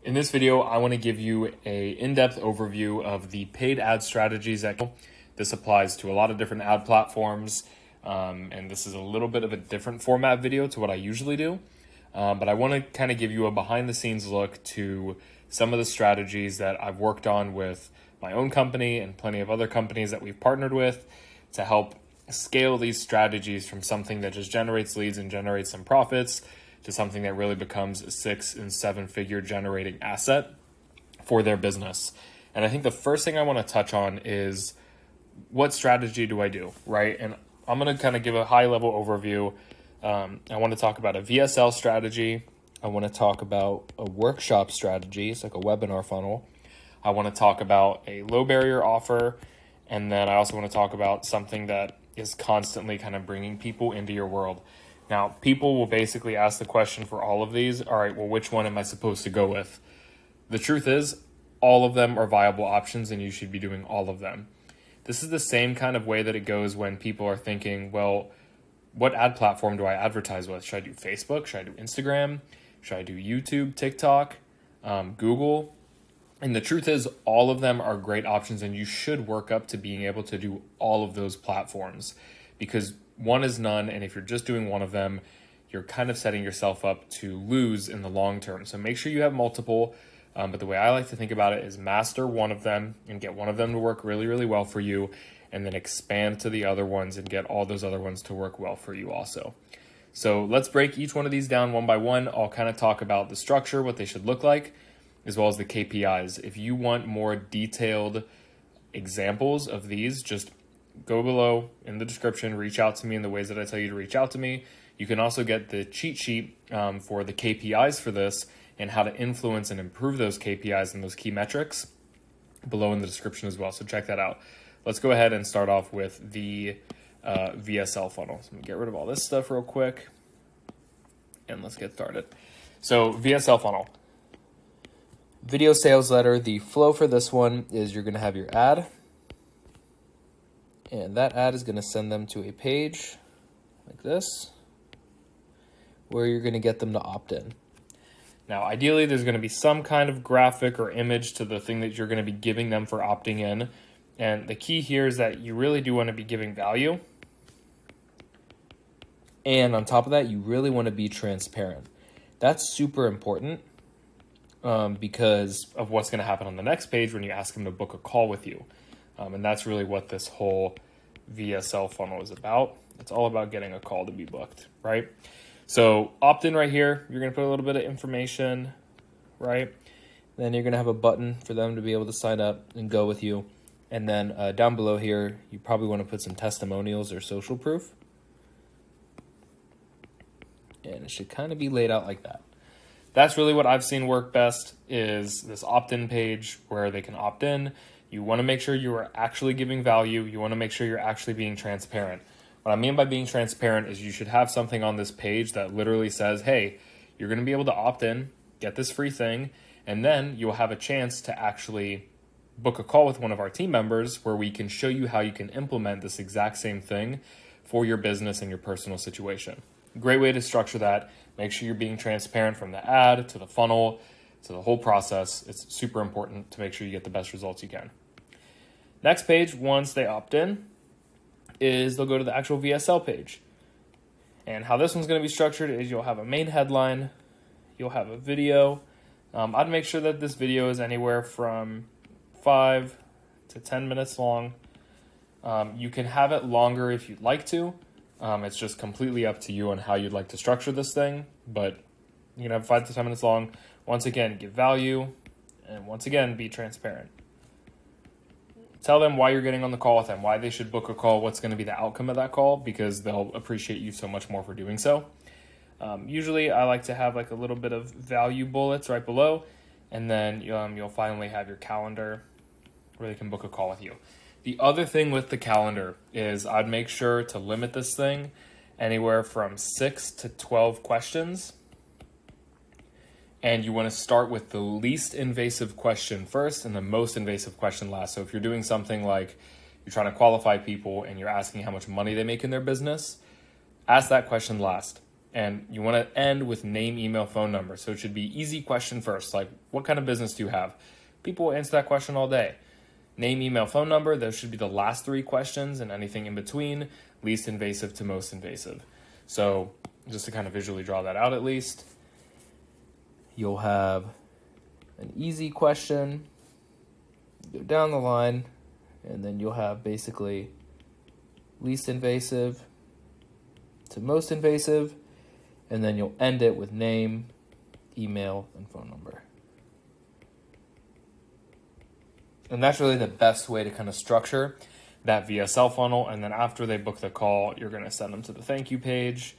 In this video, I want to give you a in-depth overview of the paid ad strategies. This applies to a lot of different ad platforms, and this is a little bit of a different format video to what I usually do. But I want to kind of give you a behind-the-scenes look to some of the strategies that I've worked on with my own company and plenty of other companies that we've partnered with to help scale these strategies from something that just generates leads and generates some profits to something that really becomes a 6- and 7-figure generating asset for their business. And I think the first thing I want to touch on is what strategy do I do, right? And I'm going to kind of give a high-level overview. I want to talk about a VSL strategy. I want to talk about a workshop strategy. It's like a webinar funnel. I want to talk about a low barrier offer. And then I also want to talk about something that is constantly kind of bringing people into your world. Now, people will basically ask the question for all of these, all right, well, which one am I supposed to go with? The truth is, all of them are viable options and you should be doing all of them. This is the same kind of way that it goes when people are thinking, well, what ad platform do I advertise with? Should I do Facebook? Should I do Instagram? Should I do YouTube, TikTok, Google? And the truth is, all of them are great options and you should work up to being able to do all of those platforms because one is none, and if you're just doing one of them, you're kind of setting yourself up to lose in the long term. So make sure you have multiple, but the way I like to think about it is master one of them and get one of them to work really, really well for you, and then expand to the other ones and get all those other ones to work well for you also. So let's break each one of these down one by one. I'll kind of talk about the structure, what they should look like, as well as the KPIs. If you want more detailed examples of these, just go below in the description, reach out to me in the ways that I tell you to reach out to me. You can also get the cheat sheet for the KPIs for this and how to influence and improve those KPIs and those key metrics below in the description as well. So check that out. Let's go ahead and start off with the VSL funnel. So I'm gonna get rid of all this stuff real quick and let's get started. So VSL funnel. Video sales letter. The flow for this one is you're gonna have your ad, and that ad is going to send them to a page like this where you're going to get them to opt in. Now, ideally, there's going to be some kind of graphic or image to the thing that you're going to be giving them for opting in. And the key here is that you really do want to be giving value. And on top of that, you really want to be transparent. That's super important because of what's going to happen on the next page when you ask them to book a call with you. And that's really what this whole VSL funnel is about. It's all about getting a call to be booked, right? So opt-in right here, you're going to put a little bit of information, right? Then you're going to have a button for them to be able to sign up and go with you. And then down below here, you probably want to put some testimonials or social proof. And it should kind of be laid out like that. That's really what I've seen work best is this opt-in page where they can opt in. You want to make sure you are actually giving value. You want to make sure you're actually being transparent. What I mean by being transparent is you should have something on this page that literally says, hey, you're going to be able to opt in, get this free thing, and then you'll have a chance to actually book a call with one of our team members where we can show you how you can implement this exact same thing for your business and your personal situation. Great way to structure that. Make sure you're being transparent from the ad to the funnel to the whole process. It's super important to make sure you get the best results you can. Next page, once they opt in, is they'll go to the actual VSL page. And how this one's going to be structured is you'll have a main headline, you'll have a video. I'd make sure that this video is anywhere from 5 to 10 minutes long. You can have it longer if you'd like to. It's just completely up to you on how you'd like to structure this thing, but you can have 5 to 10 minutes long. Once again, give value, and once again, be transparent. Tell them why you're getting on the call with them, why they should book a call, what's going to be the outcome of that call, because they'll appreciate you so much more for doing so. Usually, I like to have like a little bit of value bullets right below, and then you'll finally have your calendar where they can book a call with you. The other thing with the calendar is I'd make sure to limit this thing anywhere from 6 to 12 questions. And you want to start with the least invasive question first and the most invasive question last. So if you're doing something like you're trying to qualify people and you're asking how much money they make in their business, ask that question last. And you want to end with name, email, phone number. So it should be easy question first, like what kind of business do you have? People will answer that question all day. Name, email, phone number, those should be the last 3 questions, and anything in between, least invasive to most invasive. So just to kind of visually draw that out at least, you'll have an easy question, go down the line, and then you'll have basically least invasive to most invasive, and then you'll end it with name, email, and phone number. And that's really the best way to kind of structure that VSL funnel. And then after they book the call, you're going to send them to the thank you page,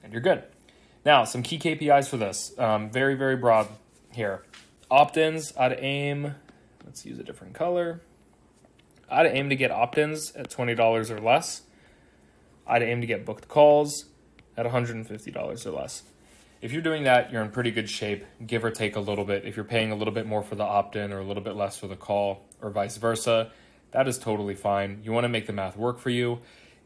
and you're good. Now, some key KPIs for this. Very, very broad here. Opt-ins, I'd aim, let's use a different color. I'd aim to get opt-ins at $20 or less. I'd aim to get booked calls at $150 or less. If you're doing that, you're in pretty good shape, give or take a little bit. If you're paying a little bit more for the opt-in or a little bit less for the call or vice versa, that is totally fine. You want to make the math work for you.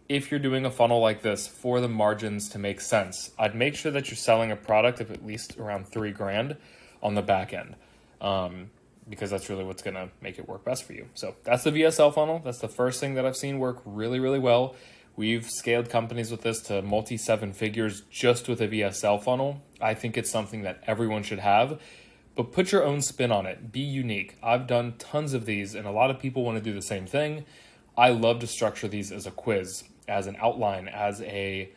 If you're doing a funnel like this for the margins to make sense, I'd make sure that you're selling a product of at least around $3,000 on the back end, because that's really what's going to make it work best for you. So that's the VSL funnel. That's the first thing that I've seen work really, really well. We've scaled companies with this to multi-7 figures just with a VSL funnel. I think it's something that everyone should have, but put your own spin on it. Be unique. I've done tons of these, and a lot of people want to do the same thing. I love to structure these as a quiz, as an outline, as a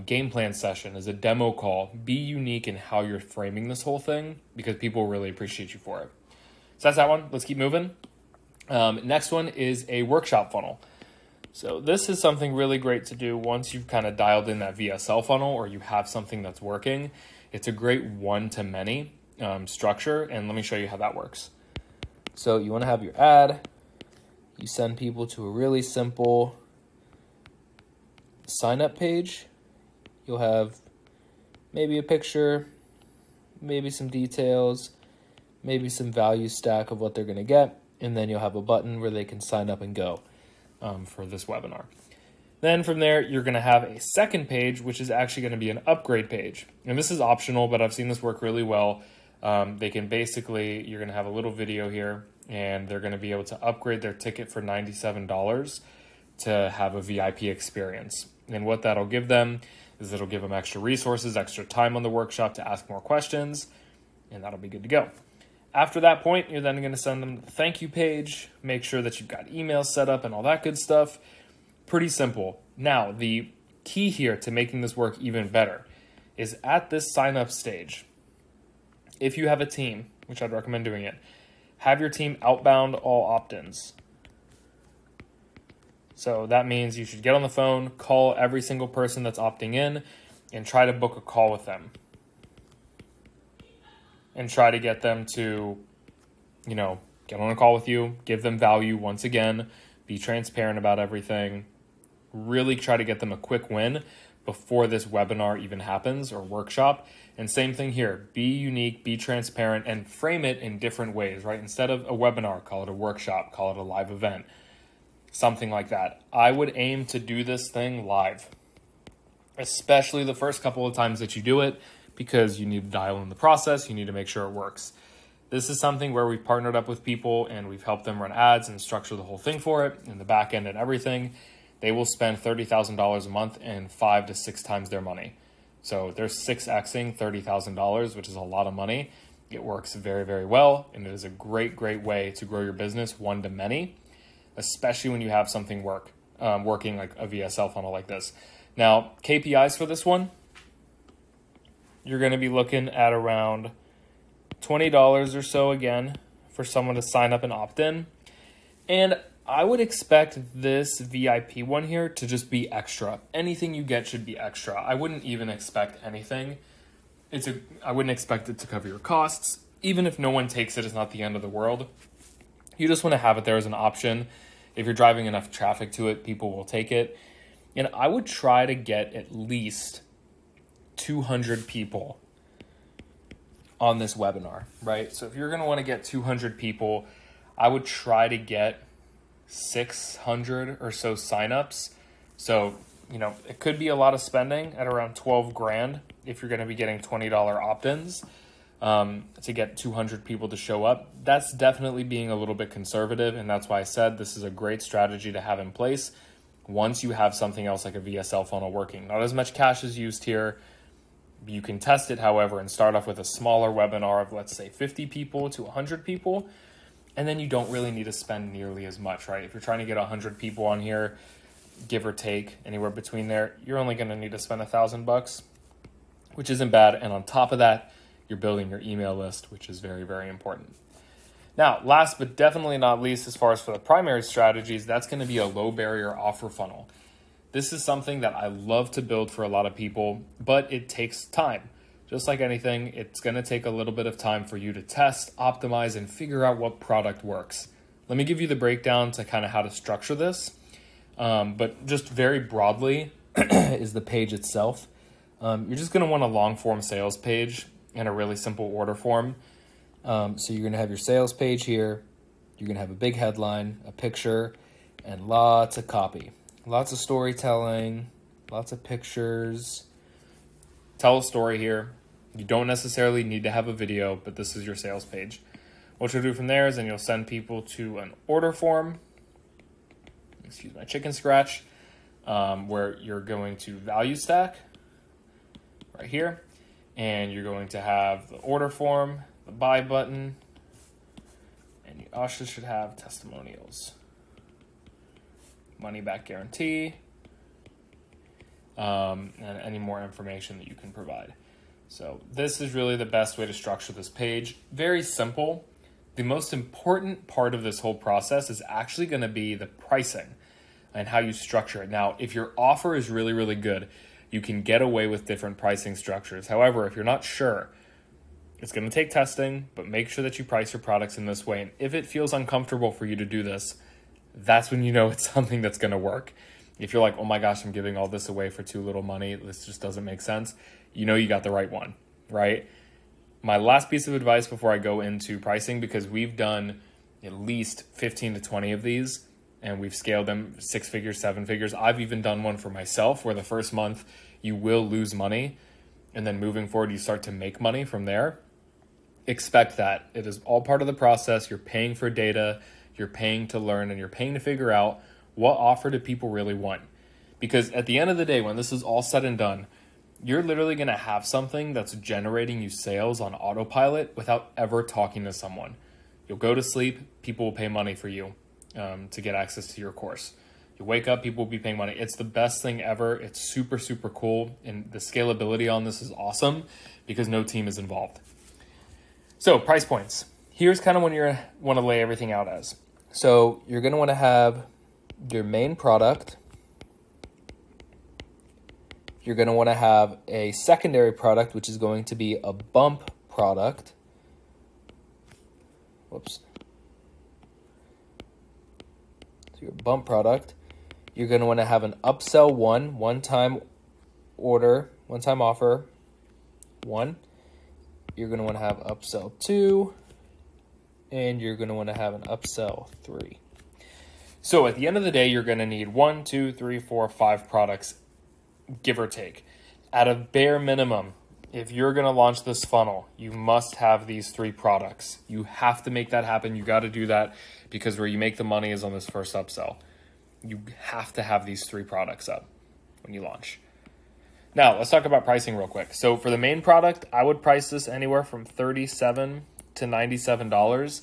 game plan session, as a demo call. Be unique in how you're framing this whole thing, because people really appreciate you for it. So that's that one. Let's keep moving. Next one is a workshop funnel. So this is something really great to do once you've kind of dialed in that VSL funnel or you have something that's working. It's a great one-to-many structure, and let me show you how that works. So you want to have your ad. You send people to a really simple sign-up page. You'll have maybe a picture, maybe some details, maybe some value stack of what they're going to get, and then you'll have a button where they can sign up and go. For this webinar. Then from there, you're going to have a second page, which is actually going to be an upgrade page. And this is optional, but I've seen this work really well. They can basically, you're going to have a little video here, and they're going to be able to upgrade their ticket for $97 to have a VIP experience. And what that'll give them is it'll give them extra resources, extra time on the workshop to ask more questions, and that'll be good to go. After that point, you're then going to send them the thank you page, make sure that you've got emails set up and all that good stuff. Pretty simple. Now, the key here to making this work even better is at this sign up stage. If you have a team, which I'd recommend doing it, have your team outbound all opt-ins. So that means you should get on the phone, call every single person that's opting in, and try to book a call with them. And try to get them to, get on a call with you, give them value once again, be transparent about everything, really try to get them a quick win before this webinar even happens or workshop. And same thing here, be unique, be transparent, and frame it in different ways, right? Instead of a webinar, call it a workshop, call it a live event, something like that. I would aim to do this thing live, especially the first couple of times that you do it, because you need to dial in the process, you need to make sure it works. This is something where we've partnered up with people and we've helped them run ads and structure the whole thing for it, in the back end and everything. They will spend $30,000 a month and 5 to 6 times their money. So they're 6xing $30,000, which is a lot of money. It works very, very well, and it is a great, great way to grow your business one to many, especially when you have something working like a VSL funnel like this. Now, KPIs for this one, you're going to be looking at around $20 or so again for someone to sign up and opt in. And I would expect this VIP one here to just be extra. Anything you get should be extra. I wouldn't even expect anything. I wouldn't expect it to cover your costs. Even if no one takes it, it's not the end of the world. You just want to have it there as an option. If you're driving enough traffic to it, people will take it. And I would try to get at least 200 people on this webinar, right? So if you're going to want to get 200 people, I would try to get 600 or so signups. So you know, it could be a lot of spending at around 12 grand if you're going to be getting $20 opt-ins to get 200 people to show up. That's definitely being a little bit conservative, and that's why I said this is a great strategy to have in place once you have something else like a VSL funnel working. Not as much cash is used here. You can test it, however, and start off with a smaller webinar of, let's say, 50 people to 100 people, and then you don't really need to spend nearly as much, right? If you're trying to get 100 people on here, give or take anywhere between there, you're only going to need to spend $1,000, which isn't bad. And on top of that, you're building your email list, which is very, very important. Now, last but definitely not least, as far as for the primary strategies, that's going to be a low barrier offer funnel. This is something that I love to build for a lot of people, but it takes time. Just like anything, it's going to take a little bit of time for you to test, optimize, and figure out what product works. Let me give you the breakdown to kind of how to structure this. But just very broadly is the page itself. You're just going to want a long form sales page and a really simple order form. So you're going to have your sales page here. You're going to have a big headline, a picture, and lots of copy. Lots of storytelling, lots of pictures. Tell a story here. You don't necessarily need to have a video, but this is your sales page. What you'll do from there is then you'll send people to an order form. Excuse my chicken scratch, where you're going to value stack right here. And you're going to have the order form, the buy button, and you also should have testimonials. Money back guarantee, and any more information that you can provide. So this is really the best way to structure this page. Very simple. The most important part of this whole process is actually going to be the pricing and how you structure it. Now, if your offer is really, really good, you can get away with different pricing structures. However, if you're not sure, it's going to take testing, but make sure that you price your products in this way. And if it feels uncomfortable for you to do this, that's when you know it's something that's going to work. If you're like, oh my gosh, I'm giving all this away for too little money, this just doesn't make sense, you know you got the right one, right? My last piece of advice before I go into pricing, because we've done at least 15 to 20 of these, and we've scaled them 6 figures, 7 figures. I've even done one for myself where the first month you will lose money, and then moving forward, you start to make money from there. Expect that. It is all part of the process. You're paying for data, you're paying to learn, and you're paying to figure out what offer do people really want. Because at the end of the day, when this is all said and done, you're literally going to have something that's generating you sales on autopilot without ever talking to someone. You'll go to sleep, people will pay money for you to get access to your course. You wake up, people will be paying money. It's the best thing ever. It's super, super cool. And the scalability on this is awesome because no team is involved. So price points. Here's kind of when you want to lay everything out as. So you're going to want to have your main product. You're going to want to have a secondary product, which is going to be a bump product. Whoops. So your bump product. You're going to want to have an upsell one-time order, one-time offer, 1. You're going to want to have upsell 2. And you're going to want to have an upsell 3. So at the end of the day, you're going to need 1, 2, 3, 4, 5 products, give or take. At a bare minimum, if you're going to launch this funnel, you must have these 3 products. You have to make that happen. You got to do that because where you make the money is on this first upsell. You have to have these 3 products up when you launch. Now, let's talk about pricing real quick. So for the main product, I would price this anywhere from $37 to $97.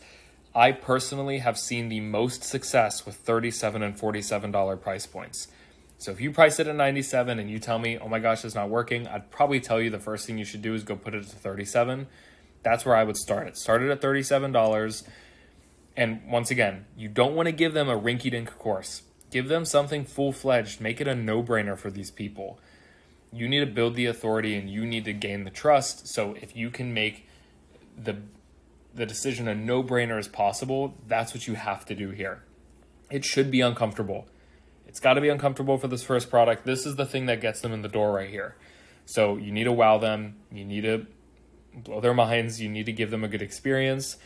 I personally have seen the most success with $37 and $47 price points. So if you price it at $97 and you tell me, oh my gosh, it's not working, I'd probably tell you the first thing you should do is go put it to $37. That's where I would start it. Start it at $37. And once again, you don't want to give them a rinky-dink course. Give them something full-fledged. Make it a no-brainer for these people. You need to build the authority and you need to gain the trust. So if you can make the decision a no-brainer as possible, that's what you have to do here. It should be uncomfortable. It's got to be uncomfortable for this first product. This is the thing that gets them in the door right here. So you need to wow them. You need to blow their minds. You need to give them a good experience.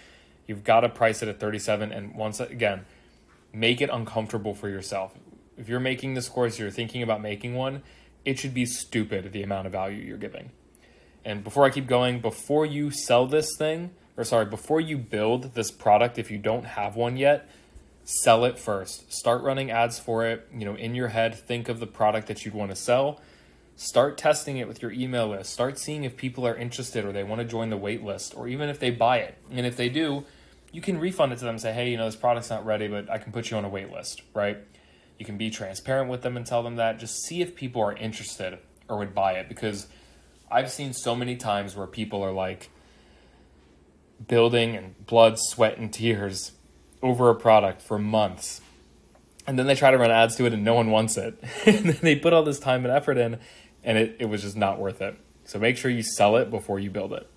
You've got to price it at $37. And once again, make it uncomfortable for yourself. if you're making this course, you're thinking about making one, it should be stupid the amount of value you're giving. And before I keep going, before you sell this thing, before you build this product, if you don't have one yet, sell it first. Start running ads for it. In your head, think of the product that you'd want to sell. Start testing it with your email list. Start seeing if people are interested or they want to join the wait list, or even if they buy it. And if they do, you can refund it to them and say, hey, this product's not ready, but I can put you on a wait list, right? You can be transparent with them and tell them that. Just see if people are interested or would buy it, because I've seen so many times where people are like building and blood, sweat, and tears over a product for months. And then they try to run ads to it and no one wants it. And then they put all this time and effort in, and it was just not worth it. So make sure you sell it before you build it.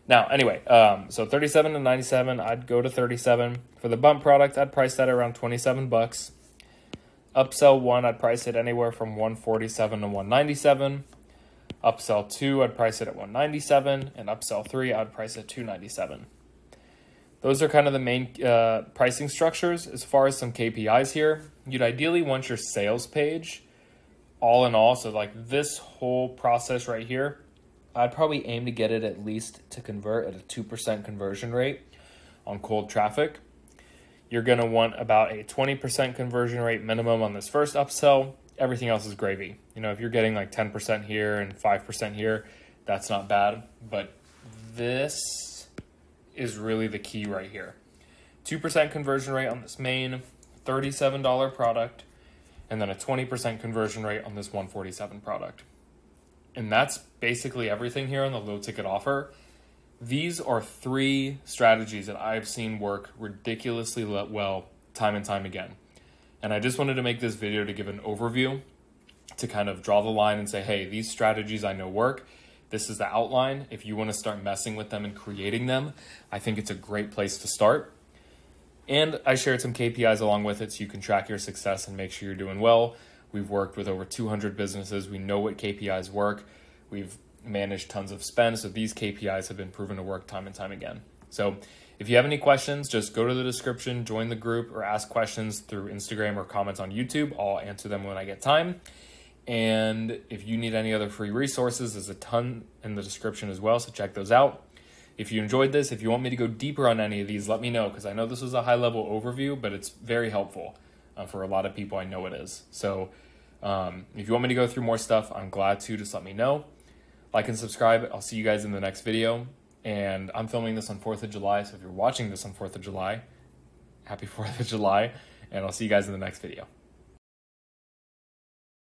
Now, anyway, so 37 to 97, I'd go to 37. For the bump product, I'd price that around 27 bucks. Upsell 1, I'd price it anywhere from 147 to 197. Upsell 2, I'd price it at 197. And upsell 3, I'd price it 297. Those are kind of the main pricing structures. As far as some KPIs here, you'd ideally want your sales page all in all. So like this whole process right here, I'd probably aim to get it at least to convert at a 2% conversion rate on cold traffic. You're going to want about a 20% conversion rate minimum on this first upsell. Everything else is gravy. If you're getting like 10% here and 5% here, that's not bad. But this is really the key right here. 2% conversion rate on this main $37 product, and then a 20% conversion rate on this $147 product. And that's basically everything here on the low ticket offer. These are 3 strategies that I've seen work ridiculously well time and time again. And I just wanted to make this video to give an overview, to kind of draw the line and say, hey, these strategies I know work. This is the outline. If you want to start messing with them and creating them, I think it's a great place to start. And I shared some KPIs along with it so you can track your success and make sure you're doing well. We've worked with over 200 businesses. We know what KPIs work. We've managed tons of spend, so these KPIs have been proven to work time and time again. So if you have any questions, just go to the description, join the group, or ask questions through Instagram or comments on YouTube. I'll answer them when I get time. And if you need any other free resources, there's a ton in the description as well, so check those out. If you enjoyed this, if you want me to go deeper on any of these, let me know, because I know this was a high-level overview, but it's very helpful for a lot of people. I know it is. So if you want me to go through more stuff, I'm glad to. Just let me know. Like and subscribe. I'll see you guys in the next video. And I'm filming this on 4th of July, so if you're watching this on 4th of July, happy 4th of July, and I'll see you guys in the next video.